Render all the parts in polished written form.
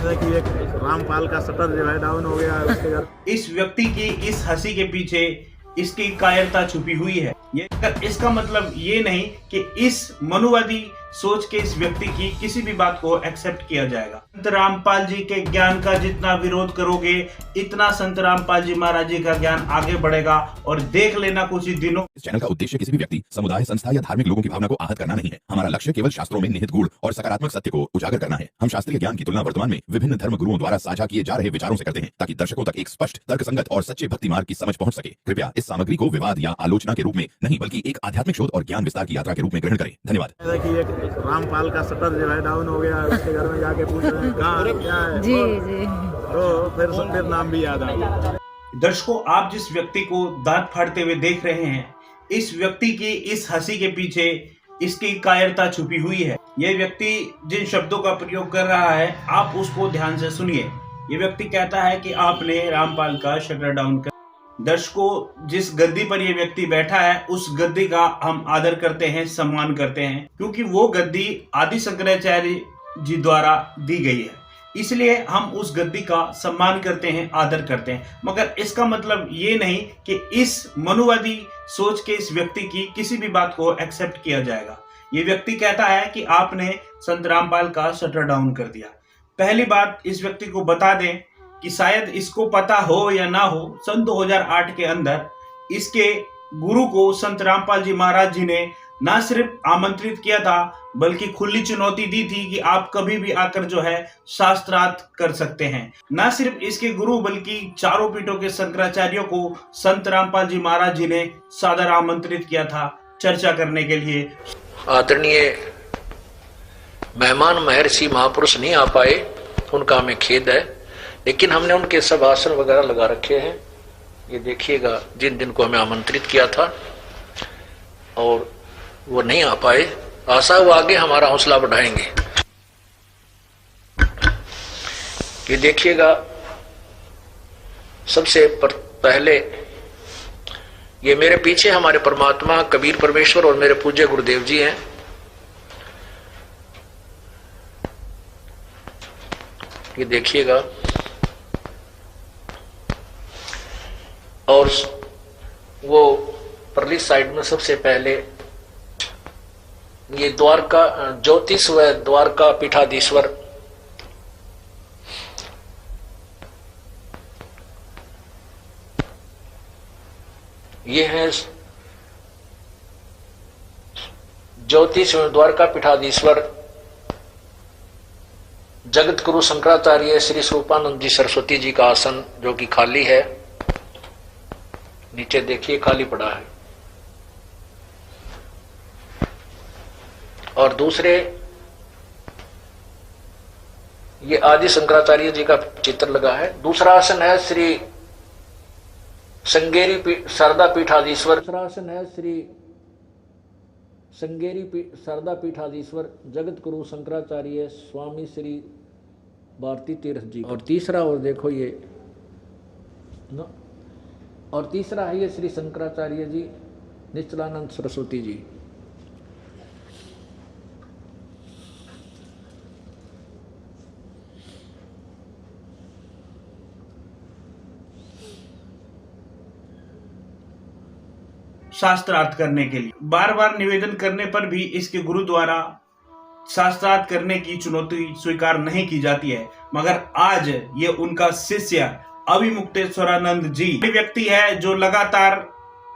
कि एक रामपाल का शटर जो है डाउन हो गया उसके घर। इस व्यक्ति की इस हंसी के पीछे इसकी कायरता छुपी हुई है। इसका मतलब ये नहीं कि इस मनुवादी सोच के इस व्यक्ति की किसी भी बात को एक्सेप्ट किया जाएगा। संत रामपाल जी के ज्ञान का जितना विरोध करोगे इतना संत रामपाल जी महाराज जी का ज्ञान आगे बढ़ेगा। और देख लेना कुछ ही दिनों। इस चैनल का उद्देश्य किसी भी व्यक्ति, समुदाय, संस्था या धार्मिक लोगों की भावना को आहत करना नहीं है। हमारा लक्ष्य केवल शास्त्रों में निहित गुण और सकारात्मक सत्य को उजागर करना है। हम शास्त्रीय ज्ञान की तुलना वर्तमान में विभिन्न धर्म गुरुओं द्वारा साझा किए जा रहे विचारों से करते हैं ताकि दर्शकों तक एक स्पष्ट, तर्कसंगत और सच्चे भक्ति मार्ग की समझ पहुंच सके। कृपया इस सामग्री को विवाद या आलोचना के रूप में नहीं बल्कि एक आध्यात्मिक शोध और ज्ञान विस्तार की यात्रा के रूप में ग्रहण करें। धन्यवाद। कि एक रामपाल का शटर जो है डाउन हो गया उसके घर में जाके पूछ रहे हैं कहाँ क्या है। जी जी। तो फिर नाम भी याद आ गया। दर्शकों, आप जिस व्यक्ति को दांत फाड़ते हुए देख रहे हैं, इस व्यक्ति की इस हंसी के पीछे इसकी कायरता छुपी हुई है। यह व्यक्ति जिन शब्दों का प्रयोग कर रहा है आप उसको ध्यान से सुनिए। ये व्यक्ति कहता है कि आपने रामपाल का शटर डाउन कर। दर्शकों, जिस गद्दी पर यह व्यक्ति बैठा है उस गद्दी का हम आदर करते हैं, सम्मान करते हैं, क्योंकि वो गद्दी आदि शंकराचार्य जी द्वारा दी गई है। इसलिए हम उस गद्दी का सम्मान करते हैं, आदर करते हैं। मगर इसका मतलब ये नहीं कि इस मनुवादी सोच के इस व्यक्ति की किसी भी बात को एक्सेप्ट किया जाएगा। ये व्यक्ति कहता है कि आपने संत रामपाल का शटर डाउन कर दिया। पहली बात, इस व्यक्ति को बता दें कि शायद इसको पता हो या ना हो, सन 2008 के अंदर इसके गुरु को संत रामपाल जी महाराज जी ने ना सिर्फ आमंत्रित किया था बल्कि खुली चुनौती दी थी कि आप कभी भी आकर जो है शास्त्रार्थ कर सकते हैं। ना सिर्फ इसके गुरु बल्कि चारों पीठों के शंकराचार्यों को संत रामपाल जी महाराज जी ने सादर आमंत्रित किया था चर्चा करने के लिए। आदरणीय मेहमान महर्षि महापुरुष नहीं आ पाए, उनका हमें खेद है, लेकिन हमने उनके सब आसन वगैरह लगा रखे हैं। ये देखिएगा, जिन को हमें आमंत्रित किया था और वो नहीं आ पाए, आशा वो आगे हमारा हौसला बढ़ाएंगे। ये देखिएगा, सबसे पहले ये मेरे पीछे हमारे परमात्मा कबीर परमेश्वर और मेरे पूज्य गुरुदेव जी हैं। ये देखिएगा, और वो परली साइड में सबसे पहले ये द्वारका ज्योतिष व द्वारका पीठाधीश्वर ये है ज्योतिष व द्वारका पीठाधीश्वर जगत गुरु शंकराचार्य श्री स्वरूपानंद जी सरस्वती जी का आसन जो कि खाली है। नीचे देखिए खाली पड़ा है। और दूसरे ये आदि शंकराचार्य जी का चित्र लगा है। दूसरा आसन है श्री श्रृंगेरी शारदा पीठाधीश्वर। दूसरा आसन है श्री श्रृंगेरी शारदा पीठाधीश्वर जगत गुरु शंकराचार्य स्वामी श्री भारती तीर्थ जी। और तीसरा, और देखो ये और तीसरा है ये श्री शंकराचार्य जी निश्चलानंद सरस्वती जी। शास्त्रार्थ करने के लिए बार बार निवेदन करने पर भी इसके गुरु द्वारा शास्त्रार्थ करने की चुनौती स्वीकार नहीं की जाती है। मगर आज ये उनका शिष्य अभिमुक्तेश्वरानंद जी व्यक्ति है जो लगातार,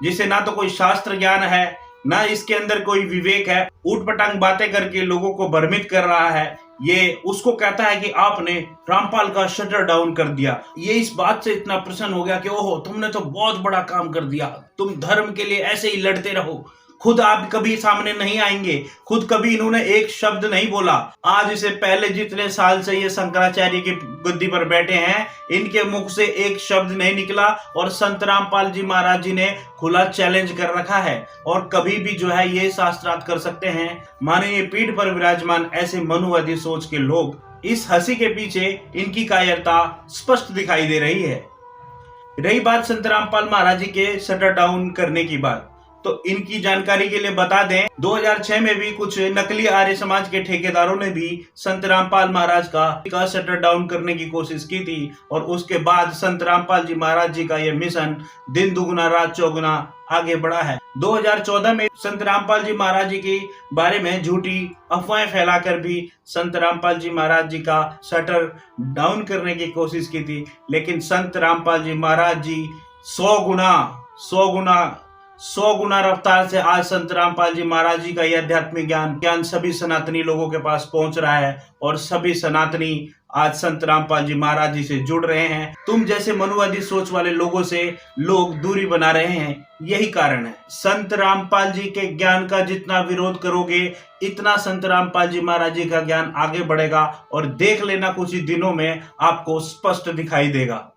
जिसे ना तो कोई शास्त्र ज्ञान है ना इसके अंदर कोई विवेक है, ऊटपटांग बातें करके लोगों को भ्रमित कर रहा है। ये उसको कहता है कि आपने रामपाल का शटर डाउन कर दिया। ये इस बात से इतना प्रसन्न हो गया कि ओहो, तुमने तो बहुत बड़ा काम कर दिया, तुम धर्म के लिए ऐसे ही लड़ते रहो। खुद आप कभी सामने नहीं आएंगे, खुद कभी इन्होंने एक शब्द नहीं बोला। आज से पहले जितने साल से ये शंकराचार्य की गद्दी पर बैठे हैं, इनके मुख से एक शब्द नहीं निकला। और संत रामपाल जी महाराज जी ने खुला चैलेंज कर रखा है और कभी भी जो है ये शास्त्रार्थ कर सकते हैं। माननीय पीठ पर विराजमान ऐसे मनुवादी सोच के लोग, इस हंसी के पीछे इनकी कायरता स्पष्ट दिखाई दे रही है। रही बात संत रामपाल महाराज जी के शटर डाउन करने की बात, तो इनकी जानकारी के लिए बता दें 2006 में भी कुछ नकली आर्य समाज के ठेकेदारों ने भी संत रामपाल महाराज का शटर डाउन करने की कोशिश की थी और उसके बाद संत रामपाल जी महाराज जी का यह मिशन दिन दुगुना रात चौगुना आगे बढ़ा है। 2014 में संत रामपाल जी महाराज जी के बारे में झूठी अफवाहें फैलाकर भी संत रामपाल जी महाराज जी का शटर डाउन करने की कोशिश की थी, लेकिन संत रामपाल जी महाराज जी 100 गुना रफ्तार से आज संत रामपाल जी महाराज जी का यह आध्यात्मिक ज्ञान सभी सनातनी लोगों के पास पहुंच रहा है और सभी सनातनी आज संत रामपाल जी महाराज जी से जुड़ रहे हैं। तुम जैसे मनुवादी सोच वाले लोगों से लोग दूरी बना रहे हैं, यही कारण है। संत रामपाल जी के ज्ञान का जितना विरोध करोगे इतना संत रामपाल जी महाराज जी का ज्ञान आगे बढ़ेगा और देख लेना कुछ ही दिनों में आपको स्पष्ट दिखाई देगा।